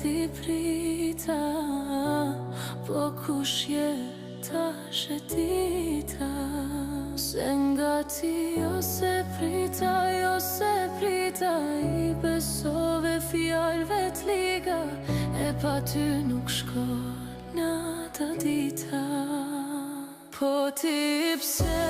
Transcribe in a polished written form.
ti prita, po kush je tash e dita. Se nga ti jo se prita, I besove fjalëve t'liga, e pa ty nuk shkon nata dita. Po ti pse